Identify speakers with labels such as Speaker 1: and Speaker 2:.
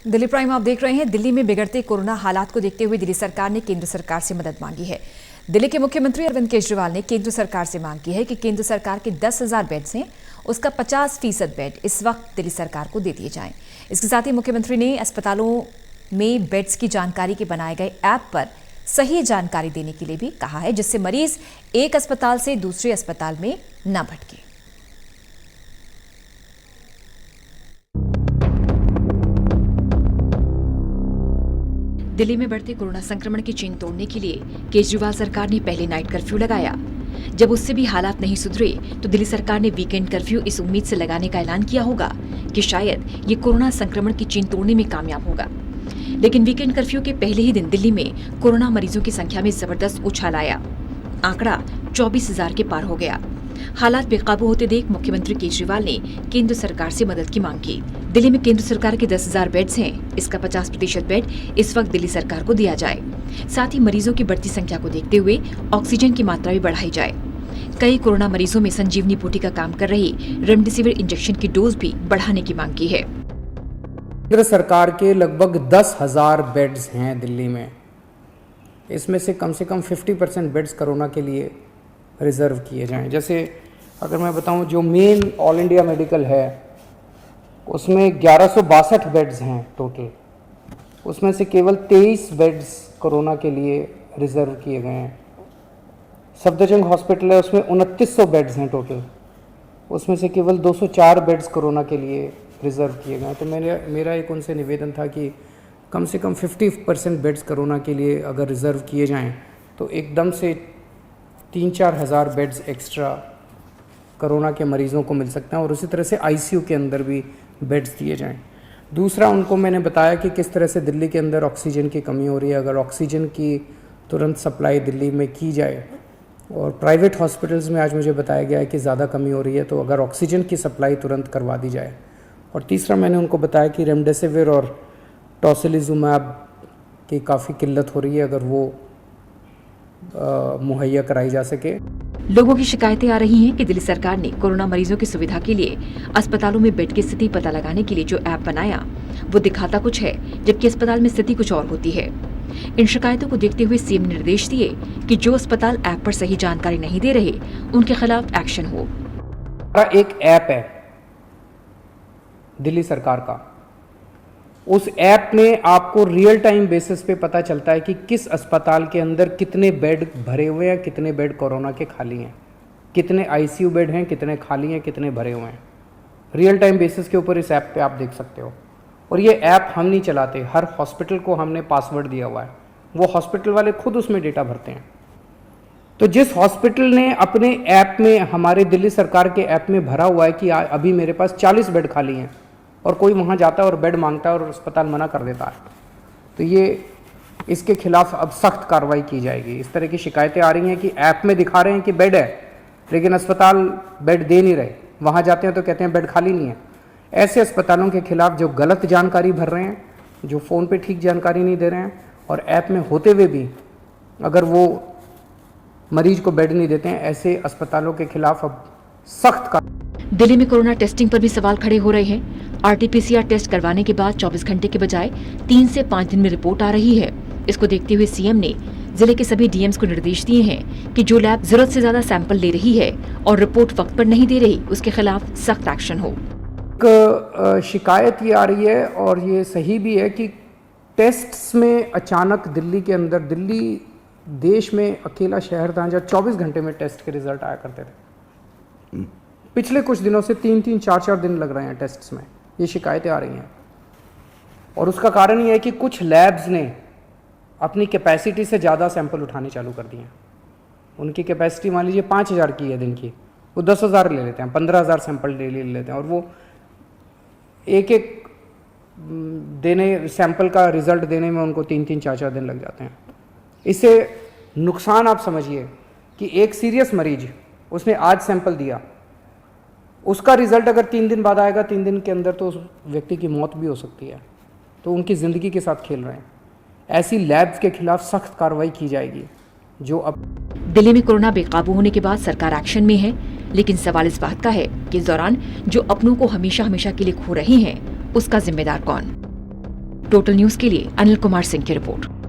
Speaker 1: Delhi prime आप देख रहे हैं। दिल्ली में बिगड़ते कोरोना हालात को देखते हुए दिल्ली सरकार ने केंद्र सरकार से मदद मांगी है। दिल्ली के मुख्यमंत्री अरविंद केजरीवाल ने केंद्र सरकार से मांग की है कि केंद्र सरकार के 10,000 बेड्स हैं, उसका 50% बेड इस वक्त दिल्ली सरकार को दे दिए जाएं। इसके साथ ही मुख्यमंत्री ने अस्पतालों में बेड्स की जानकारी के बनाए गए ऐप पर सही जानकारी देने के लिए भी कहा है, जिससे मरीज एक अस्पताल से दूसरे अस्पताल में न भटके। दिल्ली में बढ़ते कोरोना संक्रमण की चेन तोड़ने के लिए केजरीवाल सरकार ने पहले नाइट कर्फ्यू लगाया। जब उससे भी हालात नहीं सुधरे तो दिल्ली सरकार ने वीकेंड कर्फ्यू इस उम्मीद से लगाने का ऐलान किया होगा कि शायद ये कोरोना संक्रमण की चेन तोड़ने में कामयाब होगा। लेकिन वीकेंड कर्फ्यू के पहले ही दिन दिल्ली में कोरोना मरीजों की संख्या में जबरदस्त उछाल आया। आंकड़ा 24,000 के पार हो गया। हालात बेकाबू होते देख मुख्यमंत्री केजरीवाल ने केंद्र सरकार से मदद की मांग की। दिल्ली में केंद्र सरकार के 10,000 बेड्स हैं, इसका 50% बेड इस वक्त दिल्ली सरकार को दिया जाए। साथ ही मरीजों की बढ़ती संख्या को देखते हुए ऑक्सीजन की मात्रा भी बढ़ाई जाए। कई कोरोना मरीजों में संजीवनी बूटी का काम कर रही रेमडेसिविर इंजेक्शन की डोज भी बढ़ाने की मांग की है।
Speaker 2: केंद्र सरकार के लगभग 10,000 बेड्स हैं दिल्ली में। इसमें से कम 50% बेड्स कोरोना के लिए रिजर्व किए जाएं। जैसे अगर मैं बताऊं, जो मेन ऑल इंडिया मेडिकल है उसमें 1162 बेड्स हैं टोटल। उसमें से केवल 23 बेड्स कोरोना के लिए रिजर्व किए गए हैं। सफदरजंग हॉस्पिटल है, उसमें 2900 बेड्स हैं टोटल। उसमें से केवल 204 बेड्स कोरोना के लिए रिजर्व किए गए हैं। तो मेरा एक उनसे निवेदन था कि कम से कम 50% बेड्स कोरोना के लिए अगर रिज़र्व किए जाएं तो एकदम से 3-4 हज़ार बेड्स एक्स्ट्रा कोरोना के मरीज़ों को मिल सकते हैं और उसी तरह से आईसीयू के अंदर भी बेड्स दिए जाएं। दूसरा, उनको मैंने बताया कि किस तरह से दिल्ली के अंदर ऑक्सीजन की कमी हो रही है। अगर ऑक्सीजन की तुरंत सप्लाई दिल्ली में की जाए, और प्राइवेट हॉस्पिटल्स में आज मुझे बताया गया है कि ज़्यादा कमी हो रही है, तो अगर ऑक्सीजन की सप्लाई तुरंत करवा दी जाए। और तीसरा, मैंने उनको बताया कि रेमडेसिविर और टोसिलिजुमैब की काफ़ी किल्लत हो रही है, अगर वो मुहैया कराई जा सके।
Speaker 1: लोगों की शिकायतें आ रही हैं कि दिल्ली सरकार ने कोरोना मरीजों की सुविधा के लिए अस्पतालों में बेड की स्थिति पता लगाने के लिए जो ऐप बनाया वो दिखाता कुछ है, जबकि अस्पताल में स्थिति कुछ और होती है। इन शिकायतों को देखते हुए सीएम ने निर्देश दिए कि जो अस्पताल ऐप पर सही जानकारी नहीं दे रहे उनके खिलाफ एक्शन हो।
Speaker 2: एक ऐप है दिल्ली सरकार का, उस ऐप में आपको रियल टाइम बेसिस पे पता चलता है कि किस अस्पताल के अंदर कितने बेड भरे हुए हैं, कितने बेड कोरोना के खाली हैं, कितने आईसीयू बेड हैं, कितने खाली हैं, कितने भरे हुए हैं। रियल टाइम बेसिस के ऊपर इस ऐप पे आप देख सकते हो। और ये ऐप हम नहीं चलाते, हर हॉस्पिटल को हमने पासवर्ड दिया हुआ है, वो हॉस्पिटल वाले खुद उसमें डेटा भरते हैं। तो जिस हॉस्पिटल ने अपने ऐप में, हमारे दिल्ली सरकार के ऐप में भरा हुआ है कि अभी मेरे पास 40 बेड खाली हैं, और कोई वहाँ जाता है और बेड मांगता है और अस्पताल मना कर देता है, तो ये इसके खिलाफ अब सख्त कार्रवाई की जाएगी। इस तरह की शिकायतें आ रही हैं कि ऐप में दिखा रहे हैं कि बेड है, लेकिन अस्पताल बेड दे नहीं रहे। वहाँ जाते हैं तो कहते हैं बेड खाली नहीं है। ऐसे अस्पतालों के खिलाफ जो गलत जानकारी भर रहे हैं, जो फ़ोन पे ठीक जानकारी नहीं दे रहे हैं, और ऐप में होते हुए भी अगर वो मरीज को बेड नहीं देते हैं, ऐसे अस्पतालों के खिलाफ अब सख्त।
Speaker 1: दिल्ली में कोरोना टेस्टिंग पर भी सवाल खड़े हो रहे हैं। आरटीपीसीआर टेस्ट करवाने के बाद 24 घंटे के बजाय 3 से 5 दिन में रिपोर्ट आ रही है। इसको देखते हुए सीएम ने जिले के सभी डीएम्स को निर्देश दिए हैं कि जो लैब जरूरत से ज्यादा सैंपल ले रही है और रिपोर्ट वक्त पर नहीं दे रही, उसके खिलाफ सख्त एक्शन हो।
Speaker 2: शिकायत ये आ रही है, और ये सही भी है, कि टेस्ट्स में अचानक दिल्ली के अंदर, दिल्ली देश में अकेला शहर था जहाँ 24 घंटे में टेस्ट के रिजल्ट आया करते थे। पिछले कुछ दिनों से 3-3, 4-4 दिन लग रहे हैं टेस्ट्स में। ये शिकायतें आ रही हैं, और उसका कारण ये है कि कुछ लैब्स ने अपनी कैपेसिटी से ज़्यादा सैंपल उठाने चालू कर दिए हैं। उनकी कैपेसिटी मान लीजिए 5,000 की है दिन की, वो 10,000 ले लेते हैं, 15,000 सैंपल डेली ले लेते हैं, और वो एक देने सैंपल का रिजल्ट देने में उनको 3-3, 4-4 दिन लग जाते हैं। इससे नुकसान आप समझिए कि एक सीरियस मरीज, उसने आज सैंपल दिया, उसका रिजल्ट अगर 3 दिन बाद आएगा, 3 दिन के अंदर तो उस व्यक्ति की मौत भी हो सकती है। तो उनकी ज़िंदगी के साथ खेल रहे हैं। ऐसी लैब्स के खिलाफ सख्त कार्रवाई की जाएगी। जो अब
Speaker 1: दिल्ली में कोरोना बेकाबू होने के बाद सरकार एक्शन में है, लेकिन सवाल इस बात का है कि इस दौरान जो अपनों को हमेशा हमेशा के लिए खो रहे हैं, उसका जिम्मेदार कौन? टोटल न्यूज के लिए अनिल कुमार सिंह की रिपोर्ट।